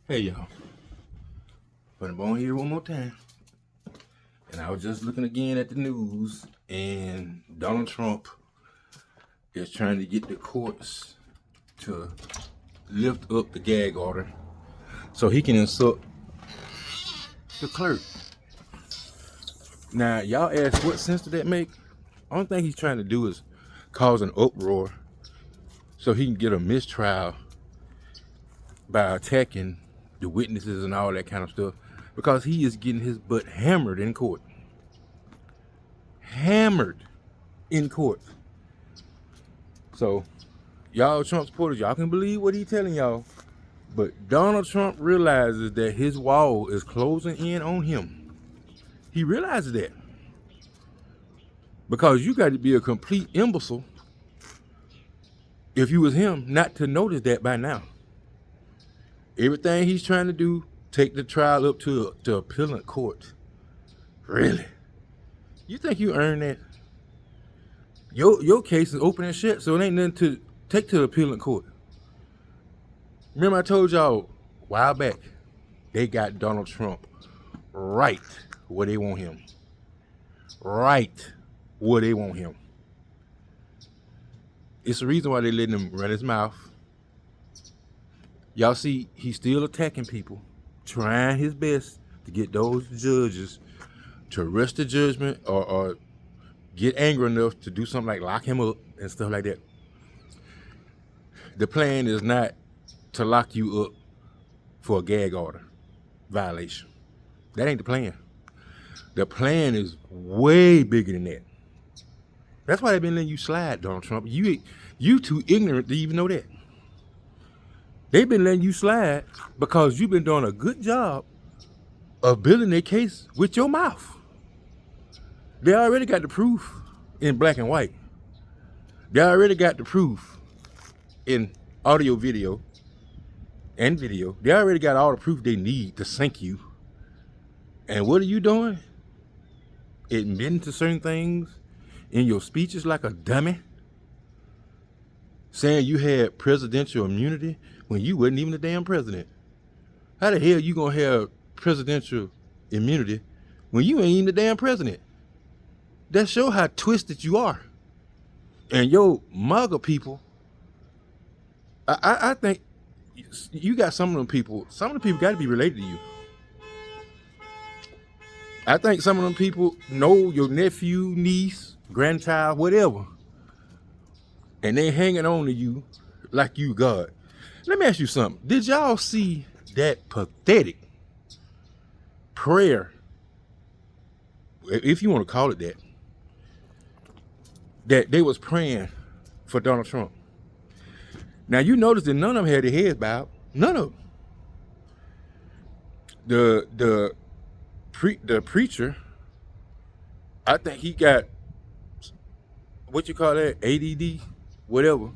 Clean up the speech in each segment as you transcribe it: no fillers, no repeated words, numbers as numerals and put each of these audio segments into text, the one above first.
Hey y'all, put them on here one more time. And I was just looking again at the news, and Donald Trump is trying to get the courts to lift up the gag order so he can insult the clerk. Now, y'all ask, what sense did that make? Only thing he's trying to do is cause an uproar so he can get a mistrial by attacking the witnesses and all that kind of stuff, because he is getting his butt hammered in court. Hammered in court. So, y'all Trump supporters, y'all can believe what he's telling y'all, but Donald Trump realizes that his wall is closing in on him. He realizes that. Because you got to be a complete imbecile if you was him not to notice that by now. Everything he's trying to do, take the trial up to appellate court. Really? You think you earned that? Your case is open and shut, so it ain't nothing to take to the appellate court. Remember I told y'all a while back, they got Donald Trump right where they want him. Right where they want him. It's the reason why they letting him run his mouth. Y'all see, he's still attacking people, trying his best to get those judges to arrest the judgment or get angry enough to do something like lock him up and stuff like that. The plan is not to lock you up for a gag order violation. That ain't the plan. The plan is way bigger than that. That's why they've been letting you slide, Donald Trump. You too ignorant to even know that. They've been letting you slide because you've been doing a good job of building their case with your mouth. They already got the proof in black and white. They already got the proof in audio, video, and video. They already got all the proof they need to sink you. And what are you doing? Admitting to certain things in your speeches like a dummy? Saying you had presidential immunity when you wasn't even the damn president. How the hell you gonna have presidential immunity when you ain't even the damn president? That shows how twisted you are. And yo, MAGA people, I think you got some of the people got to be related to you. I think some of them people know your nephew, niece, grandchild, whatever. And they hanging on to you like you God. Let me ask you something. Did y'all see that pathetic prayer, if you want to call it that they was praying for Donald Trump? Now you notice that none of them had their heads bowed. None of them. The preacher, I think he got, what you call that, ADD, whatever.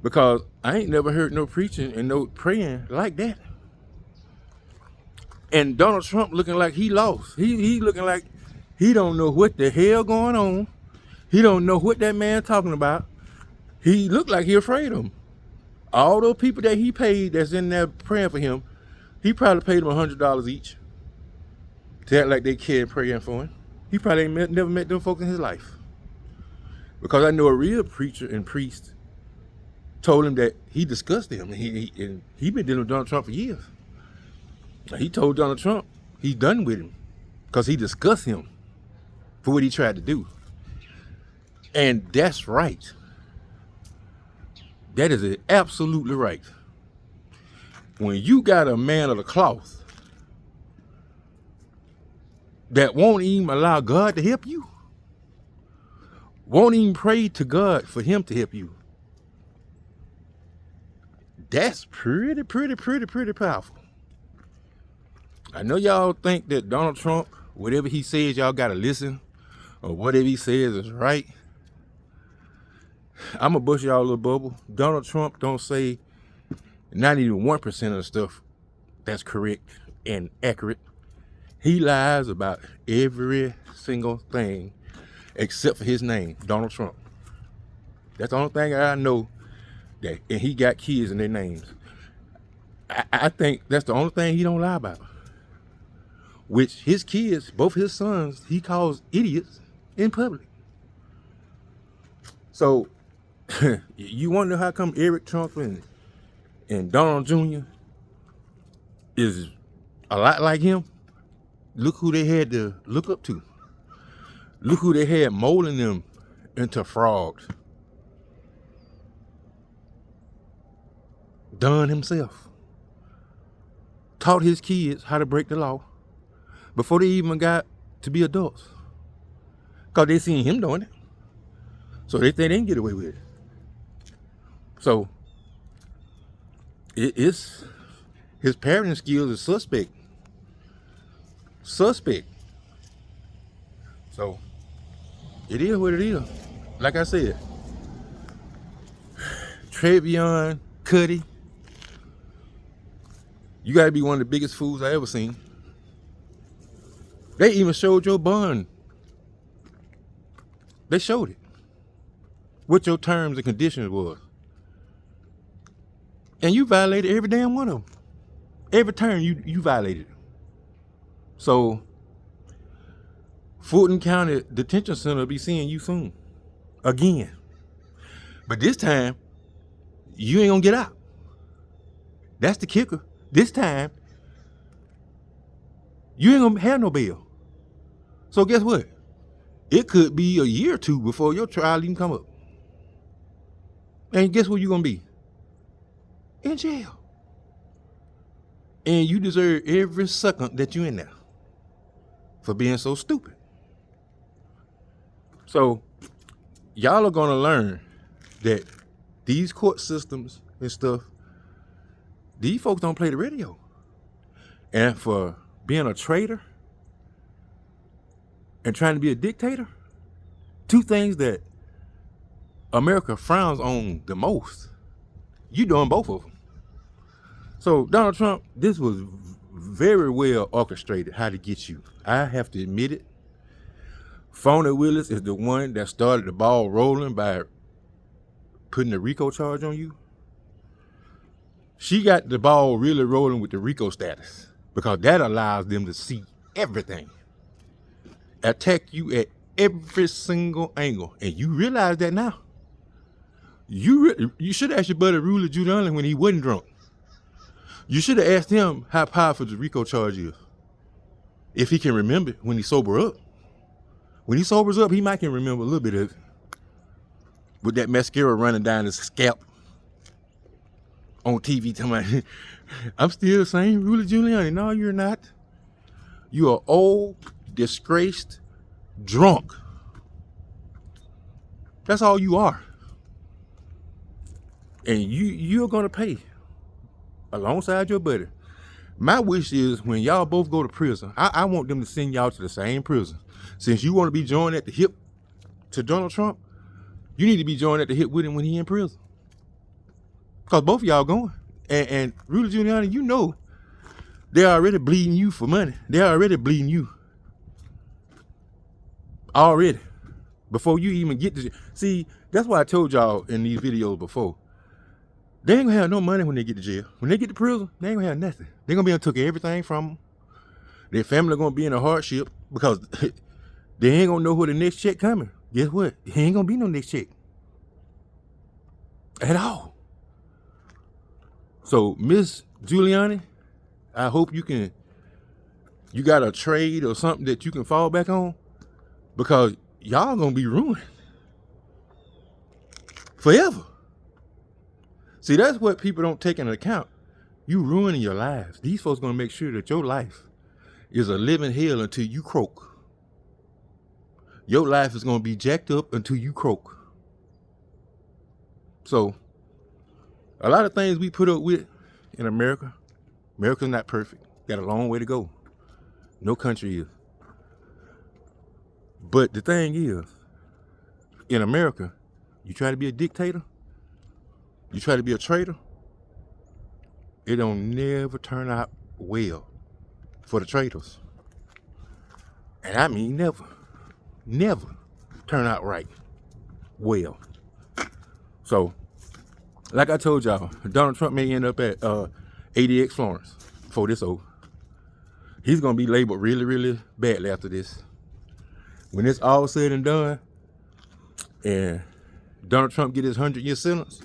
Because I ain't never heard no preaching and no praying like that. And Donald Trump looking like he lost. He looking like he don't know what the hell going on. He don't know what that man talking about. He looked like he afraid of him. All those people that he paid that's in there praying for him, he probably paid them $100 each to act like they cared praying for him. He probably never met them folks in his life. Because I know a real preacher and priest told him that he discussed him. And he been dealing with Donald Trump for years. He told Donald Trump he's done with him because he discussed him for what he tried to do. And that's right. That is absolutely right. When you got a man of the cloth that won't even allow God to help you, won't even pray to God for him to help you, that's pretty powerful. I know y'all think that Donald Trump, whatever he says, y'all gotta listen, or whatever he says is right. I'm gonna bust y'all a little bubble. Donald Trump don't say not even 1% of the stuff that's correct and accurate. He lies about every single thing except for his name, Donald Trump. That's the only thing I know that, and he got kids in their names. I think that's the only thing he don't lie about. Which his kids, both his sons, he calls idiots in public. So you wonder how come Eric Trump and Donald Jr. is a lot like him? Look who they had to look up to. Look who they had molding them into frogs. Don himself taught his kids how to break the law before they even got to be adults. Because they seen him doing it. So they think they can get away with it. So it's his parenting skills is suspect. Suspect. So it is what it is. Like I said, Travion, Kutti, you gotta be one of the biggest fools I ever seen. They even showed your bond. They showed it. What your terms and conditions was. And you violated every damn one of them. Every term you violated. So Fulton County Detention Center will be seeing you soon. Again. But this time, you ain't gonna get out. That's the kicker. This time, you ain't gonna have no bail. So guess what? It could be a year or two before your trial even come up. And guess where you gonna be? In jail. And you deserve every second that you in there for being so stupid. So y'all are gonna learn that these court systems and stuff, these folks don't play the radio. And for being a traitor and trying to be a dictator, two things that America frowns on the most, you doing both of them. So Donald Trump, this was very well orchestrated how to get you. I have to admit it. Phony Willis is the one that started the ball rolling by putting the RICO charge on you. She got the ball really rolling with the RICO status because that allows them to see everything. Attack you at every single angle. And you realize that now. You should ask your buddy Rudy Giuliani when he wasn't drunk. You should have asked him how powerful the RICO charge is. If he can remember when he sober up. When he sobers up, he might can remember a little bit of it. With that mascara running down his scalp. On TV, telling me, I'm still the same Rudy Giuliani. No, you're not. You are old, disgraced, drunk. That's all you are. And you're gonna pay alongside your buddy. My wish is when y'all both go to prison, I want them to send y'all to the same prison. Since you want to be joined at the hip to Donald Trump, you need to be joined at the hip with him when he in prison. Because both of y'all going. And Rudy Giuliani, you know, they're already bleeding you for money. They're already bleeding you. Already. Before you even get to... See, that's why I told y'all in these videos before. They ain't gonna have no money when they get to jail. When they get to prison, they ain't gonna have nothing. They're gonna be able to take everything from them. Their family gonna be in a hardship because they ain't gonna know where the next check coming. Guess what? There ain't gonna be no next check. At all. So, Miss Giuliani, I hope you got a trade or something that you can fall back on, because y'all gonna be ruined forever. See, that's what people don't take into account. You ruining your lives. These folks gonna make sure that your life is a living hell until you croak. Your life is gonna be jacked up until you croak. So, a lot of things we put up with in America, America's not perfect. Got a long way to go. No country is. But the thing is, in America, you try to be a dictator, you try to be a traitor, it don't never turn out well for the traitors. And I mean never turn out right well. So, like I told y'all, Donald Trump may end up at ADX Florence before this over. He's gonna be labeled really, really badly after this. When it's all said and done, and Donald Trump get his 100-year sentence,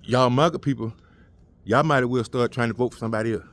y'all MAGA people, y'all might as well start trying to vote for somebody else.